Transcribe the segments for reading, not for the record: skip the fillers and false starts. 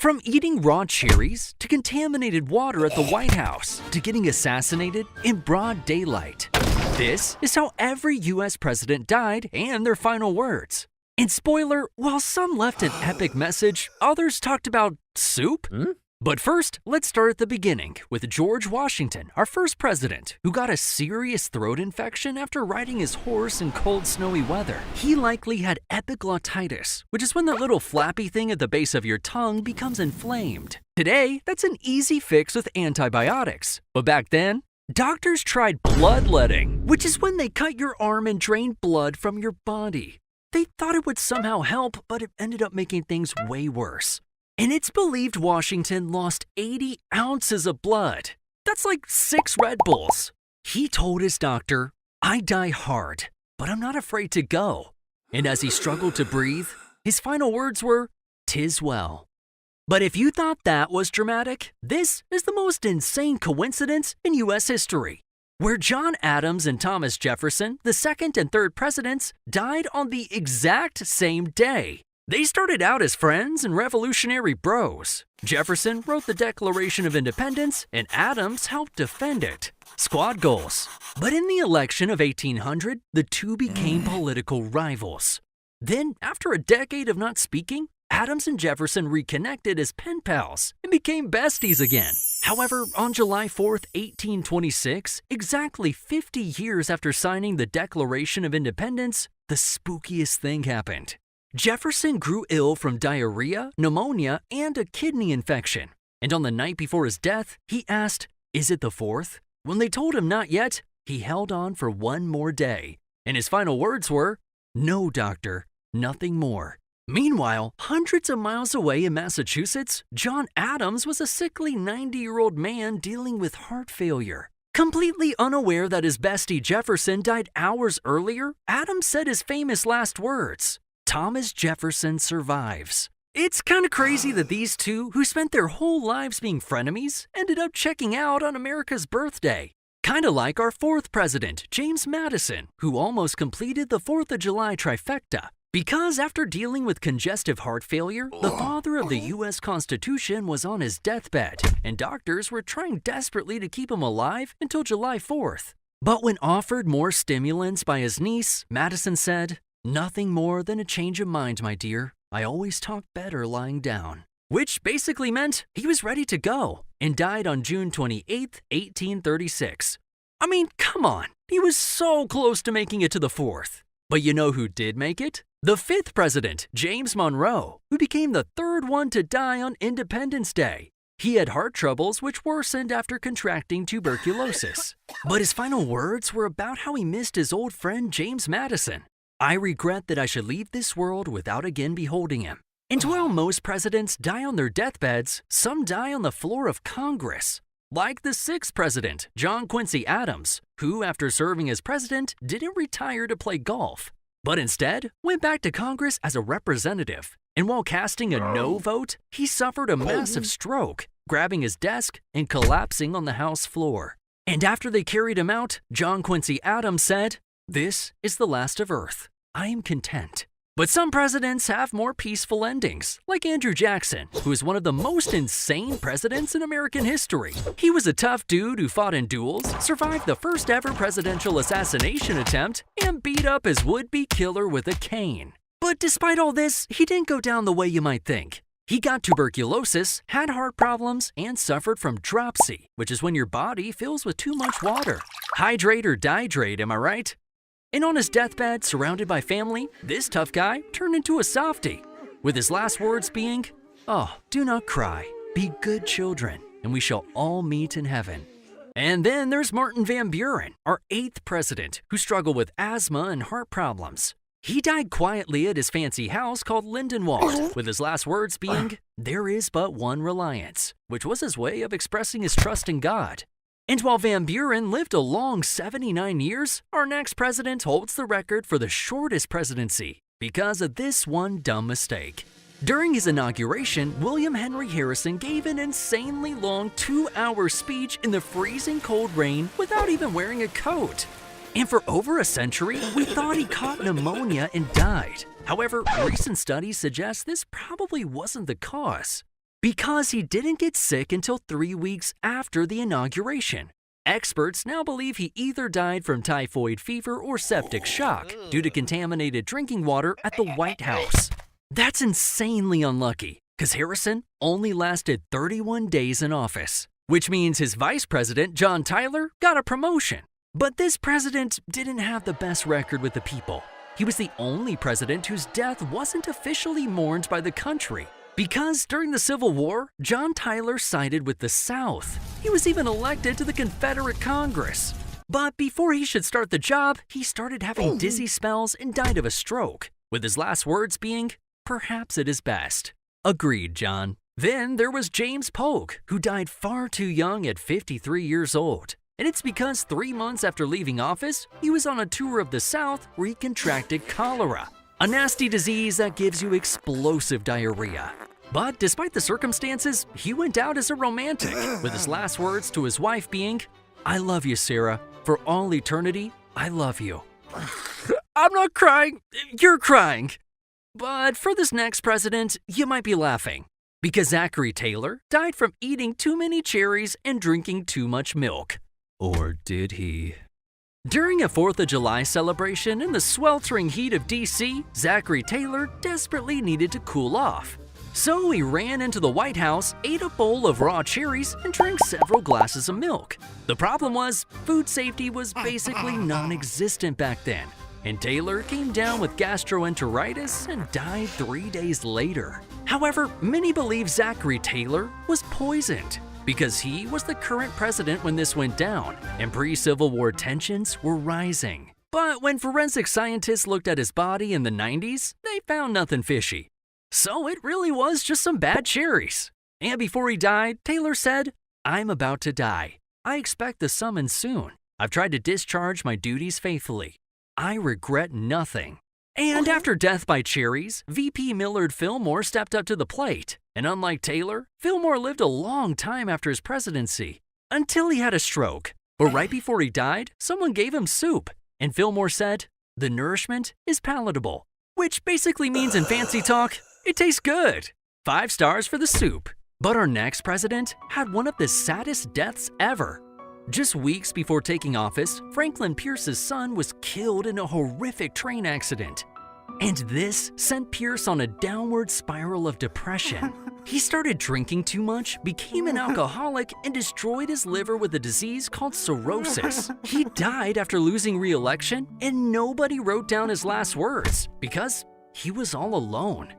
From eating raw cherries to contaminated water at the White House to getting assassinated in broad daylight. This is how every US president died and their final words. And spoiler, while some left an epic message, others talked about soup. But first, let's start at the beginning with George Washington, our first president, who got a serious throat infection after riding his horse in cold, snowy weather. He likely had epiglottitis, which is when that little flappy thing at the base of your tongue becomes inflamed. Today, that's an easy fix with antibiotics. But back then, doctors tried bloodletting, which is when they cut your arm and drain blood from your body. They thought it would somehow help, but it ended up making things way worse. And it's believed Washington lost 80 ounces of blood. That's like 6 Red Bulls. He told his doctor, "I die hard, but I'm not afraid to go." And as he struggled to breathe, his final words were, "'Tis well." But if you thought that was dramatic, this is the most insane coincidence in U.S. history, where John Adams and Thomas Jefferson, the second and third presidents, died on the exact same day. They started out as friends and revolutionary bros. Jefferson wrote the Declaration of Independence, and Adams helped defend it. Squad goals. But in the election of 1800, the two became political rivals. Then, after a decade of not speaking, Adams and Jefferson reconnected as pen pals and became besties again. However, on July 4th, 1826, exactly 50 years after signing the Declaration of Independence, the spookiest thing happened. Jefferson grew ill from diarrhea, pneumonia, and a kidney infection. And on the night before his death, he asked, "Is it the 4th?" When they told him not yet, he held on for one more day. And his final words were, "No, doctor, nothing more." Meanwhile, hundreds of miles away in Massachusetts, John Adams was a sickly 90-year-old man dealing with heart failure. Completely unaware that his bestie Jefferson died hours earlier, Adams said his famous last words, "Thomas Jefferson survives." It's kinda crazy that these two, who spent their whole lives being frenemies, ended up checking out on America's birthday. Kinda like our fourth president, James Madison, who almost completed the 4th of July trifecta. Because after dealing with congestive heart failure, the father of the U.S. Constitution was on his deathbed, and doctors were trying desperately to keep him alive until July 4th. But when offered more stimulants by his niece, Madison said, "Nothing more than a change of mind, my dear. I always talk better lying down." Which basically meant he was ready to go, and died on June 28th, 1836. I mean, come on, he was so close to making it to the 4th. But you know who did make it? The 5th president, James Monroe, who became the 3rd one to die on Independence Day. He had heart troubles which worsened after contracting tuberculosis. But his final words were about how he missed his old friend James Madison. "I regret that I should leave this world without again beholding him." And while most presidents die on their deathbeds, some die on the floor of Congress. Like the 6th president, John Quincy Adams, who after serving as president didn't retire to play golf, but instead went back to Congress as a representative. And while casting a no vote, he suffered a massive stroke, grabbing his desk and collapsing on the House floor. And after they carried him out, John Quincy Adams said, "This is the last of Earth. I am content." But some presidents have more peaceful endings, like Andrew Jackson, who is one of the most insane presidents in American history. He was a tough dude who fought in duels, survived the first ever presidential assassination attempt, and beat up his would-be killer with a cane. But despite all this, he didn't go down the way you might think. He got tuberculosis, had heart problems, and suffered from dropsy, which is when your body fills with too much water. Hydrate or dihydrate, am I right? And on his deathbed, surrounded by family, this tough guy turned into a softie, with his last words being, "Oh, do not cry, be good children, and we shall all meet in heaven." And then there's Martin Van Buren, our 8th president, who struggled with asthma and heart problems. He died quietly at his fancy house called Lindenwald, with his last words being, "There is but one reliance," which was his way of expressing his trust in God. And while Van Buren lived a long 79 years, our next president holds the record for the shortest presidency because of this one dumb mistake. During his inauguration, William Henry Harrison gave an insanely long 2-hour speech in the freezing cold rain without even wearing a coat. And for over a century, we thought he caught pneumonia and died. However, recent studies suggest this probably wasn't the cause. because he didn't get sick until 3 weeks after the inauguration. Experts now believe he either died from typhoid fever or septic shock due to contaminated drinking water at the White House. That's insanely unlucky, because Harrison only lasted 31 days in office, which means his vice president, John Tyler, got a promotion. But this president didn't have the best record with the people. He was the only president whose death wasn't officially mourned by the country. Because during the Civil War, John Tyler sided with the South. He was even elected to the Confederate Congress. But before he should start the job, he started having dizzy spells and died of a stroke, with his last words being, "Perhaps it is best." Agreed, John. Then there was James Polk, who died far too young at 53 years old. And it's because 3 months after leaving office, he was on a tour of the South where he contracted cholera, a nasty disease that gives you explosive diarrhea. But despite the circumstances, he went out as a romantic, with his last words to his wife being, "I love you, Sarah. For all eternity, I love you." I'm not crying, you're crying. But for this next president, you might be laughing, because Zachary Taylor died from eating too many cherries and drinking too much milk. Or did he? During a 4th of July celebration in the sweltering heat of DC, Zachary Taylor desperately needed to cool off. So he ran into the White House, ate a bowl of raw cherries, and drank several glasses of milk. The problem was, food safety was basically non-existent back then, and Taylor came down with gastroenteritis and died 3 days later. However, many believe Zachary Taylor was poisoned, because he was the current president when this went down, and pre-Civil War tensions were rising. But when forensic scientists looked at his body in the 90s, they found nothing fishy. So it really was just some bad cherries. And before he died, Taylor said, "I'm about to die. I expect the summons soon. I've tried to discharge my duties faithfully. I regret nothing." And after death by cherries, VP Millard Fillmore stepped up to the plate. And unlike Taylor, Fillmore lived a long time after his presidency, until he had a stroke. But right before he died, someone gave him soup. And Fillmore said, "The nourishment is palatable," which basically means in fancy talk, it tastes good. 5 stars for the soup. But our next president had one of the saddest deaths ever. Just weeks before taking office, Franklin Pierce's son was killed in a horrific train accident. And this sent Pierce on a downward spiral of depression. He started drinking too much, became an alcoholic, and destroyed his liver with a disease called cirrhosis. He died after losing re-election, and nobody wrote down his last words because he was all alone.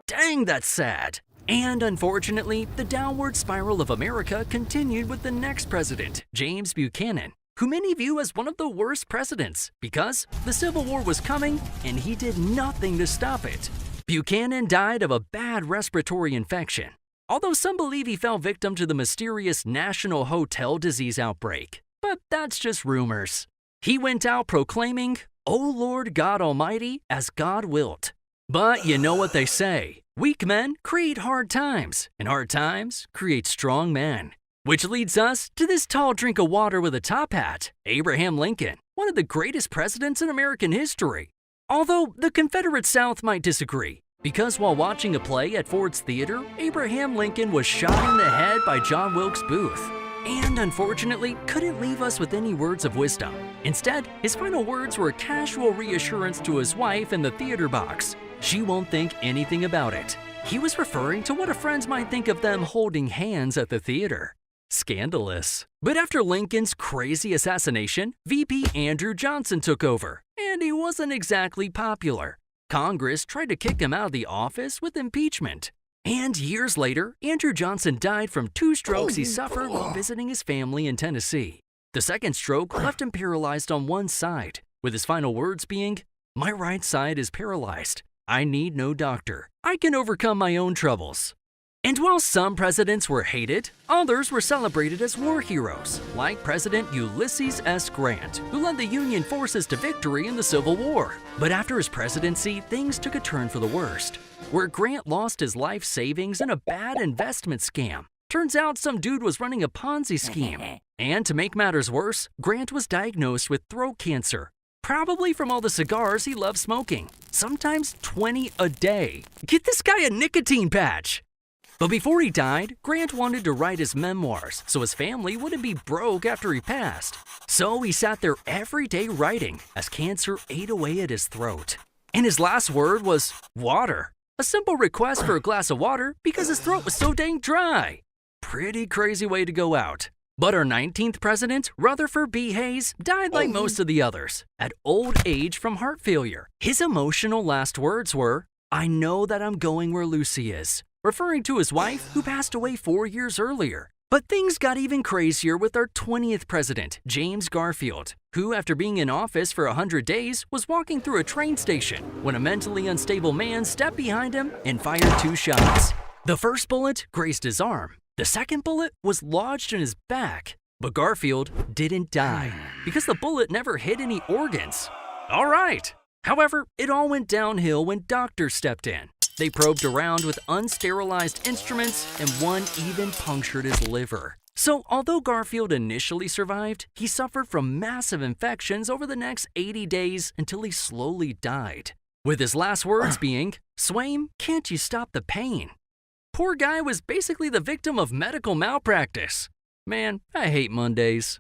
Dang, that's sad. And unfortunately, the downward spiral of America continued with the next president, James Buchanan, who many view as one of the worst presidents because the Civil War was coming and he did nothing to stop it. Buchanan died of a bad respiratory infection, although some believe he fell victim to the mysterious National Hotel Disease outbreak. But that's just rumors. He went out proclaiming, "O Lord God Almighty, as God wilt." But you know what they say, weak men create hard times, and hard times create strong men. Which leads us to this tall drink of water with a top hat, Abraham Lincoln, one of the greatest presidents in American history. Although the Confederate South might disagree, because while watching a play at Ford's Theater, Abraham Lincoln was shot in the head by John Wilkes Booth, and unfortunately couldn't leave us with any words of wisdom. Instead, his final words were a casual reassurance to his wife in the theater box. She won't think anything about it. He was referring to what a friend might think of them holding hands at the theater. Scandalous. But after Lincoln's crazy assassination, VP Andrew Johnson took over, and he wasn't exactly popular. Congress tried to kick him out of the office with impeachment. And years later, Andrew Johnson died from 2 strokes he suffered while visiting his family in Tennessee. The second stroke left him paralyzed on one side, with his final words being, "My right side is paralyzed. I need no doctor. I can overcome my own troubles." And while some presidents were hated, others were celebrated as war heroes, like President Ulysses S. Grant, who led the Union forces to victory in the Civil War. But after his presidency, things took a turn for the worst, where Grant lost his life savings in a bad investment scam. Turns out some dude was running a Ponzi scheme. And to make matters worse, Grant was diagnosed with throat cancer, probably from all the cigars he loved smoking, sometimes 20 a day. Get this guy a nicotine patch. But before he died, Grant wanted to write his memoirs so his family wouldn't be broke after he passed. So he sat there every day writing as cancer ate away at his throat. And his last word was water. A simple request for a glass of water because his throat was so dang dry. Pretty crazy way to go out. But our 19th president, Rutherford B. Hayes, died like most of the others, at old age from heart failure. His emotional last words were, "I know that I'm going where Lucy is," referring to his wife who passed away 4 years earlier. But things got even crazier with our 20th president, James Garfield, who after being in office for 100 days was walking through a train station when a mentally unstable man stepped behind him and fired 2 shots. The first bullet grazed his arm. The second bullet was lodged in his back, but Garfield didn't die because the bullet never hit any organs. All right. However, it all went downhill when doctors stepped in. They probed around with unsterilized instruments and one even punctured his liver. So although Garfield initially survived, he suffered from massive infections over the next 80 days until he slowly died. With his last words being, "Swaim, can't you stop the pain?" Poor guy was basically the victim of medical malpractice. Man, I hate Mondays.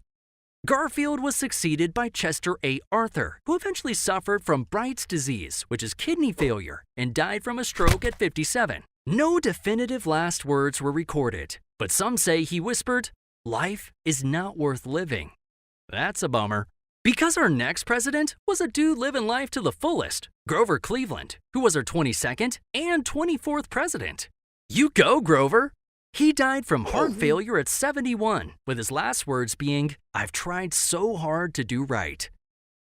Garfield was succeeded by Chester A. Arthur, who eventually suffered from Bright's disease, which is kidney failure, and died from a stroke at 57. No definitive last words were recorded, but some say he whispered, "Life is not worth living." That's a bummer. Because our next president was a dude living life to the fullest, Grover Cleveland, who was our 22nd and 24th president. You go, Grover! He died from heart failure at 71, with his last words being, "I've tried so hard to do right."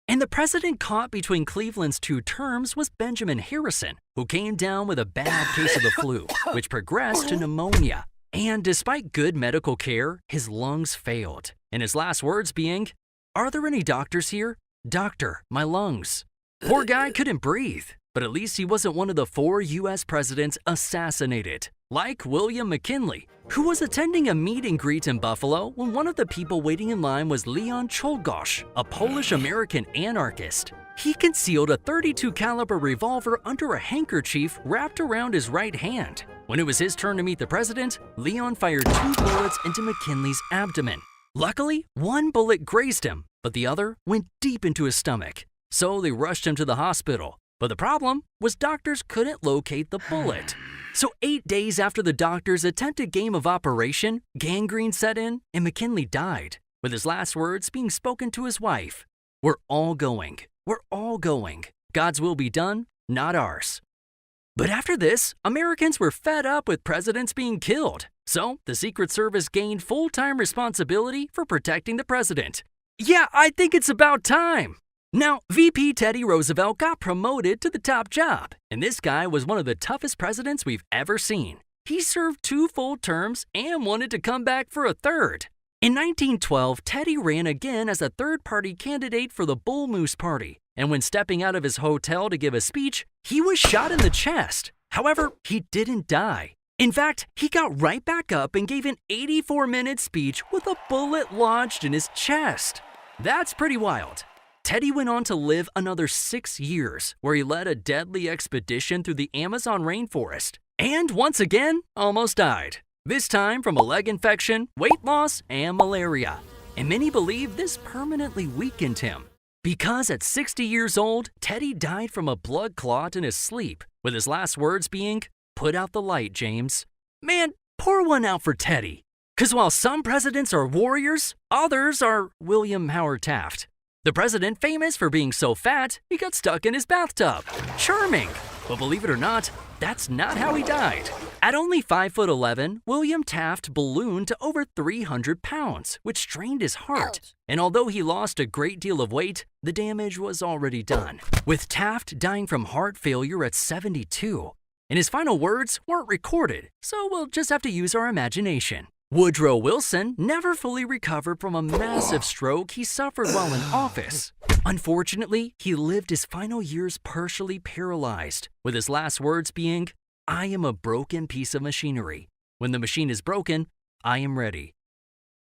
And the president caught between Cleveland's 2 terms was Benjamin Harrison, who came down with a bad case of the flu, which progressed to pneumonia. And despite good medical care, his lungs failed, and his last words being, "Are there any doctors here? Doctor, my lungs." Poor guy couldn't breathe. But at least he wasn't one of the 4 U.S. presidents assassinated, like William McKinley, who was attending a meet and greet in Buffalo when one of the people waiting in line was Leon Czolgosz, a Polish-American anarchist. He concealed a .32 caliber revolver under a handkerchief wrapped around his right hand. When it was his turn to meet the president, Leon fired 2 bullets into McKinley's abdomen. Luckily, one bullet grazed him, but the other went deep into his stomach. So they rushed him to the hospital. But the problem was doctors couldn't locate the bullet. So 8 days after the doctors' attempted game of operation, gangrene set in and McKinley died, with his last words being spoken to his wife. "We're all going. We're all going. God's will be done, not ours." But after this, Americans were fed up with presidents being killed. So the Secret Service gained full-time responsibility for protecting the president. Yeah, I think it's about time. Now, VP Teddy Roosevelt got promoted to the top job, and this guy was one of the toughest presidents we've ever seen. He served 2 full terms and wanted to come back for a third. In 1912, Teddy ran again as a third-party candidate for the Bull Moose Party, and when stepping out of his hotel to give a speech, he was shot in the chest. However, he didn't die. In fact, he got right back up and gave an 84-minute speech with a bullet lodged in his chest. That's pretty wild. Teddy went on to live another 6 years, where he led a deadly expedition through the Amazon rainforest, and once again, almost died. This time from a leg infection, weight loss, and malaria. And many believe this permanently weakened him. Because at 60 years old, Teddy died from a blood clot in his sleep, with his last words being, "Put out the light, James." Man, pour one out for Teddy. Because while some presidents are warriors, others are William Howard Taft. The president famous for being so fat, he got stuck in his bathtub. Charming. But believe it or not, that's not how he died. At only 5'11", William Taft ballooned to over 300 pounds, which strained his heart. Ouch. And although he lost a great deal of weight, the damage was already done, with Taft dying from heart failure at 72. And his final words weren't recorded, so we'll just have to use our imagination. Woodrow Wilson never fully recovered from a massive stroke he suffered while in office. Unfortunately, he lived his final years partially paralyzed, with his last words being, "I am a broken piece of machinery. When the machine is broken, I am ready."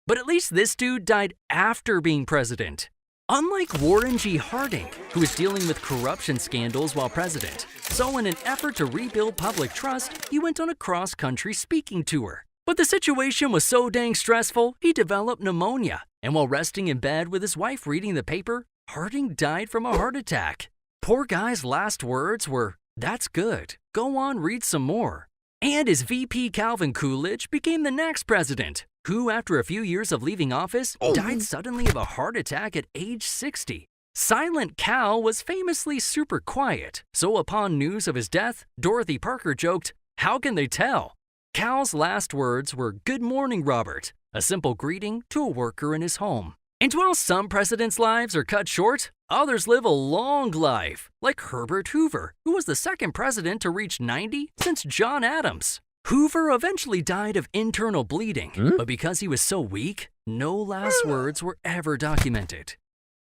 But at least this dude died after being president. Unlike Warren G. Harding, who was dealing with corruption scandals while president. So in an effort to rebuild public trust, he went on a cross-country speaking tour. But the situation was so dang stressful, he developed pneumonia. And while resting in bed with his wife reading the paper, Harding died from a heart attack. Poor guy's last words were, "That's good. Go on, read some more." And his VP Calvin Coolidge became the next president, who, after a few years of leaving office, died suddenly of a heart attack at age 60. Silent Cal was famously super quiet, so upon news of his death, Dorothy Parker joked, "How can they tell?" Cal's last words were, "Good morning, Robert," a simple greeting to a worker in his home. And while some presidents' lives are cut short, others live a long life, like Herbert Hoover, who was the second president to reach 90 since John Adams. Hoover eventually died of internal bleeding, but because he was so weak, no last words were ever documented.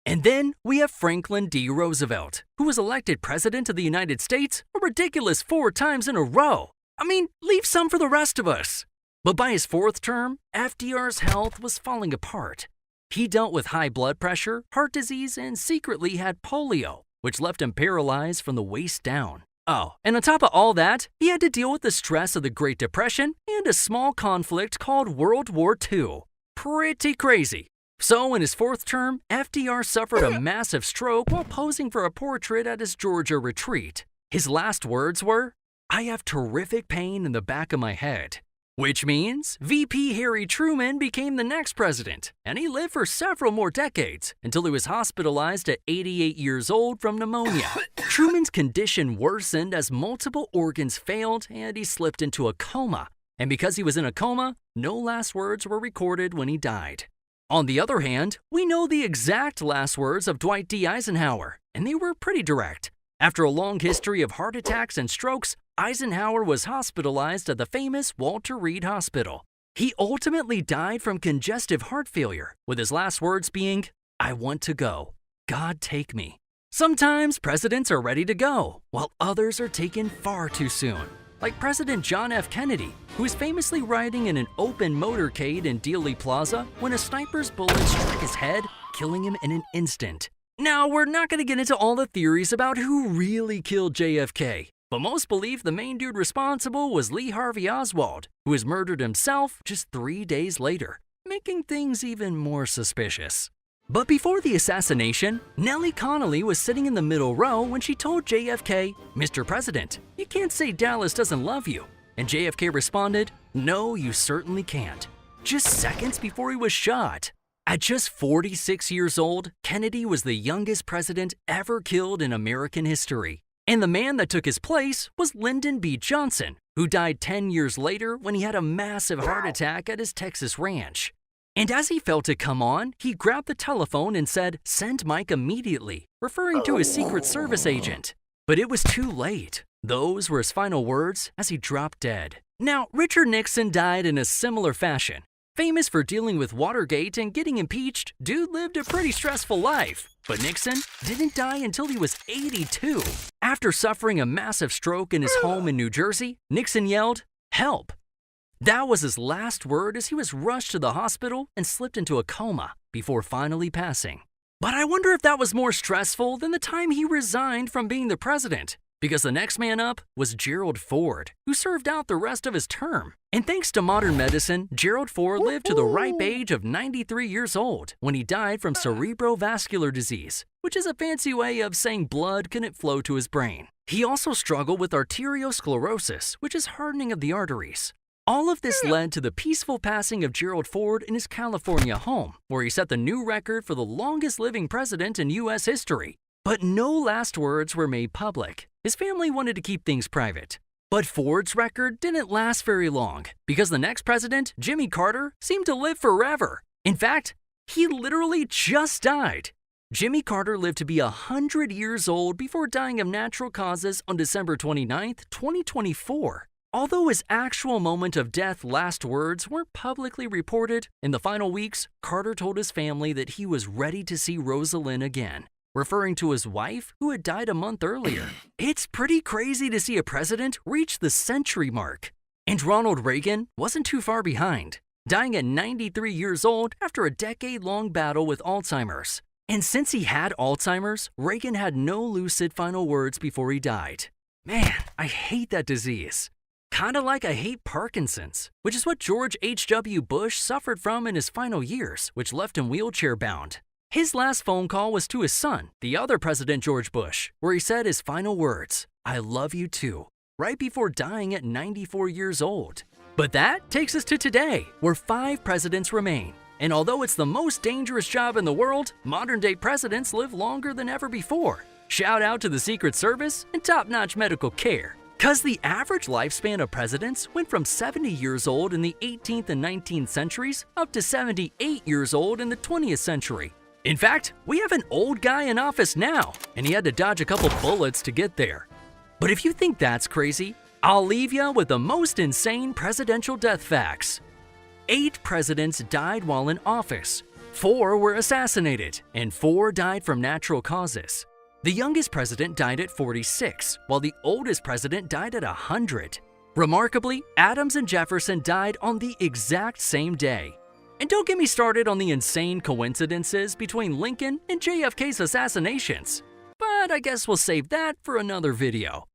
And then we have Franklin D. Roosevelt, who was elected President of the United States a ridiculous 4 times in a row. I mean, leave some for the rest of us. But by his 4th term, FDR's health was falling apart. He dealt with high blood pressure, heart disease, and secretly had polio, which left him paralyzed from the waist down. Oh, and on top of all that, he had to deal with the stress of the Great Depression and a small conflict called World War II. Pretty crazy. So in his 4th term, FDR suffered a massive stroke while posing for a portrait at his Georgia retreat. His last words were, "I have terrific pain in the back of my head." Which means VP Harry Truman became the next president, and he lived for several more decades until he was hospitalized at 88 years old from pneumonia. Truman's condition worsened as multiple organs failed and he slipped into a coma. And because he was in a coma, no last words were recorded when he died. On the other hand, we know the exact last words of Dwight D. Eisenhower, and they were pretty direct. After a long history of heart attacks and strokes, Eisenhower was hospitalized at the famous Walter Reed Hospital. He ultimately died from congestive heart failure, with his last words being, "I want to go. God take me." Sometimes presidents are ready to go, while others are taken far too soon. Like President John F. Kennedy, who was famously riding in an open motorcade in Dealey Plaza when a sniper's bullet struck his head, killing him in an instant. Now, we're not going to get into all the theories about who really killed JFK, but most believe the main dude responsible was Lee Harvey Oswald, who was murdered himself just 3 days later, making things even more suspicious. But before the assassination, Nellie Connolly was sitting in the middle row when she told JFK, "Mr. President, you can't say Dallas doesn't love you." And JFK responded, "No, you certainly can't," just seconds before he was shot. At just 46 years old, Kennedy was the youngest president ever killed in American history. And the man that took his place was Lyndon B. Johnson, who died 10 years later when he had a massive heart attack at his Texas ranch. And as he felt it come on, he grabbed the telephone and said, "Send Mike immediately," referring to his Secret Service agent. But it was too late. Those were his final words as he dropped dead. Now, Richard Nixon died in a similar fashion. Famous for dealing with Watergate and getting impeached, dude lived a pretty stressful life. But Nixon didn't die until he was 82. After suffering a massive stroke in his home in New Jersey, Nixon yelled, "Help!" That was his last word as he was rushed to the hospital and slipped into a coma before finally passing. But I wonder if that was more stressful than the time he resigned from being the president, because the next man up was Gerald Ford, who served out the rest of his term. And thanks to modern medicine, Gerald Ford lived to the ripe age of 93 years old when he died from cerebrovascular disease, which is a fancy way of saying blood couldn't flow to his brain. He also struggled with arteriosclerosis, which is hardening of the arteries. All of this led to the peaceful passing of Gerald Ford in his California home, where he set the new record for the longest living president in U.S. history. But no last words were made public. His family wanted to keep things private. But Ford's record didn't last very long, because the next president, Jimmy Carter, seemed to live forever. In fact, he literally just died. Jimmy Carter lived to be 100 years old before dying of natural causes on December 29th, 2024. Although his actual moment of death last words weren't publicly reported, in the final weeks, Carter told his family that he was ready to see Rosalind again, referring to his wife who had died a month earlier. It's pretty crazy to see a president reach the century mark. And Ronald Reagan wasn't too far behind, dying at 93 years old after a decade-long battle with Alzheimer's. And since he had Alzheimer's, Reagan had no lucid final words before he died. Man, I hate that disease. Kinda like I hate Parkinson's, which is what George H.W. Bush suffered from in his final years, which left him wheelchair-bound. His last phone call was to his son, the other President George Bush, where he said his final words, "I love you too," right before dying at 94 years old. But that takes us to today, where 5 presidents remain. And although it's the most dangerous job in the world, modern-day presidents live longer than ever before. Shout out to the Secret Service and top-notch medical care. Cause the average lifespan of presidents went from 70 years old in the 18th and 19th centuries up to 78 years old in the 20th century. In fact, we have an old guy in office now, and he had to dodge a couple bullets to get there. But if you think that's crazy, I'll leave you with the most insane presidential death facts. 8 presidents died while in office, 4 were assassinated, and 4 died from natural causes. The youngest president died at 46, while the oldest president died at 100. Remarkably, Adams and Jefferson died on the exact same day. And don't get me started on the insane coincidences between Lincoln and JFK's assassinations. But I guess we'll save that for another video.